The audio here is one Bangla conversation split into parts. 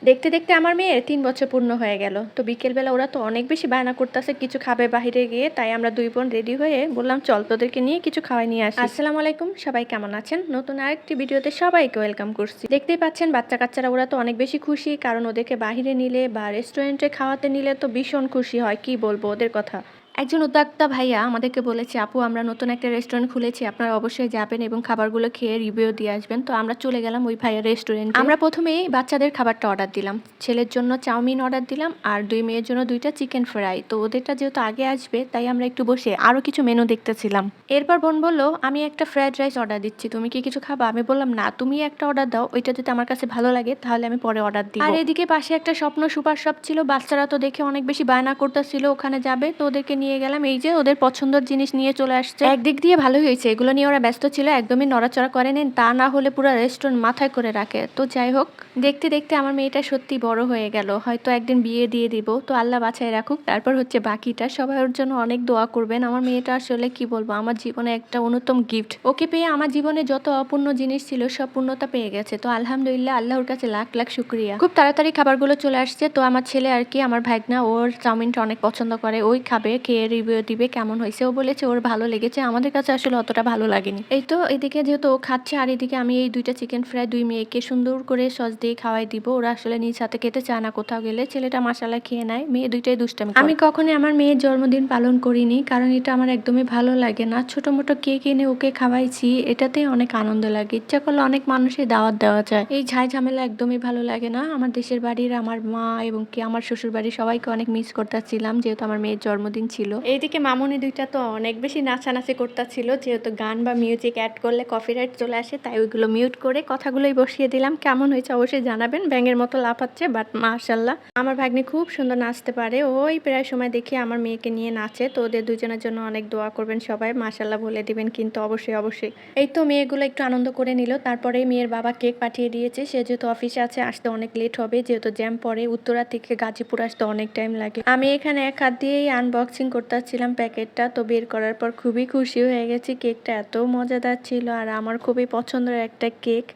দেখতে দেখতে আমার মেয়ের ৩ বছর পূর্ণ হয়ে গেল। তো বিকেলবেলা ওরা তো অনেক বেশি বায়না করতেছে কিছু খাবে বাহিরে গিয়ে, তাই আমরা ২ বোন রেডি হয়ে বললাম চল তোদেরকে নিয়ে কিছু খাওয়াই নিয়ে আসি। আসসালামু আলাইকুম, সবাই কেমন আছেন? নতুন আরেকটি ভিডিওতে সবাইকে ওয়েলকাম করছি। দেখতেই পাচ্ছেন বাচ্চা কাচ্চারা ওরা তো অনেক বেশি খুশি, কারণ ওদেরকে বাহিরে নিলে বা রেস্টুরেন্টে খাওয়াতে নিলে তো ভীষণ খুশি হয়, কি বলবো ওদের কথা। একজন উদ্যোক্তা ভাইয়া আমাদেরকে বলেছে, আপু আমরা নতুন একটা রেস্টুরেন্ট খুলেছি, আপনারা অবশ্যই যাবেন এবং খাবারগুলো খেয়ে রিভিউ দিয়ে আসবেন। তো আমরা চলে গেলাম ওই ভাইয়ার রেস্টুরেন্টে। আমরা প্রথমেই বাচ্চাদের খাবারটা অর্ডার দিলাম। ছেলের জন্য চাউমিন অর্ডার দিলাম আর ২ মেয়ের জন্য ২টা চিকেন ফ্রাই। তো ওদেরটা যেহেতু আগে আসবে তাই আমরা একটু বসে আরো কিছু মেনু দেখতেছিলাম। এরপর বোন বলল, আমি একটা ফ্রাইড রাইস অর্ডার দিচ্ছি, তুমি কি কিছু খাবা? আমি বললাম না, তুমি একটা অর্ডার দাও, ওইটা যদি আমার কাছে ভালো লাগে তাহলে আমি পরে অর্ডার দিব। আর এদিকে পাশে একটা স্বপ্ন সুপার শপ ছিল, বাচ্চারা তো দেখে অনেক বেশি বায়না করতেছিল ওখানে যাবে, তো ওদেরকে নিয়ে গেলাম। এই যে ওদের পছন্দের জিনিস নিয়ে চলে আসছে। একদিক দিয়ে ভালোই হয়েছে, এগুলো নিয়ে ওরা ব্যস্ত ছিল, একদমই নড়াচড়া করেনি, তা না হলে পুরো রেস্টুরেন্ট মাথায় করে রাখে। তো যাই হোক, দেখতে দেখতে আমার মেয়েটা সত্যি বড় হয়ে গেল, হয়তো একদিন বিয়ে দিয়ে দিব, তো আল্লাহ বাছাই রাখুক। তারপর হচ্ছে বাকিটা, সবাই ওর জন্য অনেক দোয়া করবেন। আমার মেয়েটা আসলে কি বলবো, আমার জীবনে একটা অন্যতম গিফট। ওকে পেয়ে আমার জীবনে যত অপূর্ণ জিনিস ছিল সব পূর্ণতা পেয়ে গেছে। তো আলহামদুলিল্লাহ, আল্লাহর কাছে লাখ লাখ শুক্রিয়া। খুব তাড়াতাড়ি খাবারগুলো চলে আসছে। তো আমার ছেলে আর কি, আমার ভাগনা, ওর চাউমিনটা অনেক পছন্দ করে, ওই খাবে, খেয়ে রিভিউ দিবে কেমন হয়েছে। ও বলেছে ওর ভালো লেগেছে, আমাদের কাছে আসলে অতটা ভালো লাগেনি। এই তো এদিকে যেহেতু ও খাচ্ছে, আর এদিকে আমি এই 2টা চিকেন ফ্রাই 2 মেয়েকে সুন্দর করে সস দিয়ে খাওয়াই দিব। ওরা আসলে নিজ হাতে খেতে চায় না কোথাও গেলে। ছেলেটা মাশাআল্লাহ খেয়ে নেয়, মেয়ে 2টাই দুষ্টামি করে। আমি কখনোই আমার মেয়ের জন্মদিন পালন করিনি, কারণ এটা আমার একদমই ভালো লাগে না। ছোট মোটো কেক এনে ওকে খাওয়াইছি, এটাতেই অনেক আনন্দ লাগে। ইচ্ছা করলে অনেক মানুষের দাওয়াত দেওয়া যায়, এই ঝাই ঝামেলা একদমই ভালো লাগে না। আমার দেশের বাড়ির আমার মা এবং কি আমার শ্বশুর বাড়ির সবাইকে অনেক মিস করতেছিলাম, যেহেতু আমার মেয়ের জন্মদিন ছিল। এইদিকে মামুনি 2টা তো অনেক বেশি নাচানাচি করতেছিল, যেহেতু গান বা মিউজিক অ্যাড করলে কপিরাইট চলে আসে, তাই ওইগুলো মিউট করে কথাগুলোই বসিয়ে দিলাম। কেমন হয়েছে অবশ্যই জানাবেন। ব্যাঙের মতো লাফাচ্ছে, বাট মাশাআল্লাহ আমার ভাগ্নি খুব সুন্দর নাচতে পারে। ওই প্রায় সময় দেখি আমার মেয়েকে নিয়ে নাচে। তো ওদের দুজনের জন্য অনেক দোয়া করবেন সবাই, মাশাআল্লাহ বলে দিবেন কিন্তু অবশ্যই অবশ্যই। এই তো মেয়েগুলো একটু আনন্দ করে নিল। তারপরে মেয়ের বাবা কেক পাঠিয়ে দিয়েছে, সে যেহেতু অফিসে আছে, আসতে অনেক লেট হবে, যেহেতু জ্যাম পড়ে, উত্তরা থেকে গাজীপুর আসতে অনেক টাইম লাগে। আমি এখানে এক হাত দিয়েই আনবক্সিং করতেছিলাম প্যাকেটটা। তো বের করার পর খুবই খুশি হয়ে গেছি, কেকটা এত মজাদার ছিল আর আমার খুবই পছন্দের একটা কেক।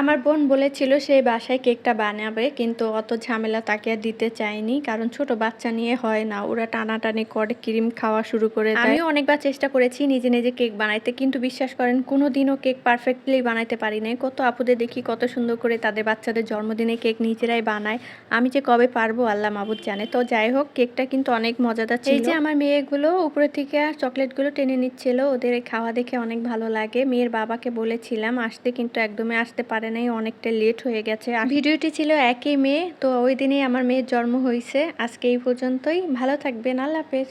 আমার বোন বলেছিল সেই বাসায় কেকটা বানাবে, কিন্তু অত ঝামেলা তাকে আর দিতে চাইনি, কারণ ছোট বাচ্চা নিয়ে হয় না, ওরা টানাটানি করে, ক্রিম খাওয়া শুরু করে দেয়। আমিও অনেকবার চেষ্টা করেছি নিজে নিজে কেক বানাইতে, কিন্তু বিশ্বাস করেন কোনোদিনও কেক পারফেক্টলি বানাইতে পারি নাই। কত আপুদের দেখি কত সুন্দর করে তাদের বাচ্চাদের জন্মদিনে কেক নিজেরাই বানায়, আমি যে কবে পারবো আল্লাহ মাবুদ জানে। তো যাই হোক, কেকটা কিন্তু অনেক মজাদার ছিল। এই যে আমার মেয়েগুলো উপরে থেকে চকলেটগুলো টেনে নিচ্ছিল, ওদের খাওয়া দেখে অনেক ভালো লাগে। মেয়ের বাবাকে বলেছিলাম আসতে, কিন্তু একদমই আসতে পারে নাই, অনেকটা লেট হয়ে গেছে। ভিডিওটি ছিল 1 মে, তো ওই দিনেই আমার মেয়ের জন্ম হয়েছে। আজকে এই পর্যন্তই, ভালো থাকবেন, আল্লাহ হাফেজ।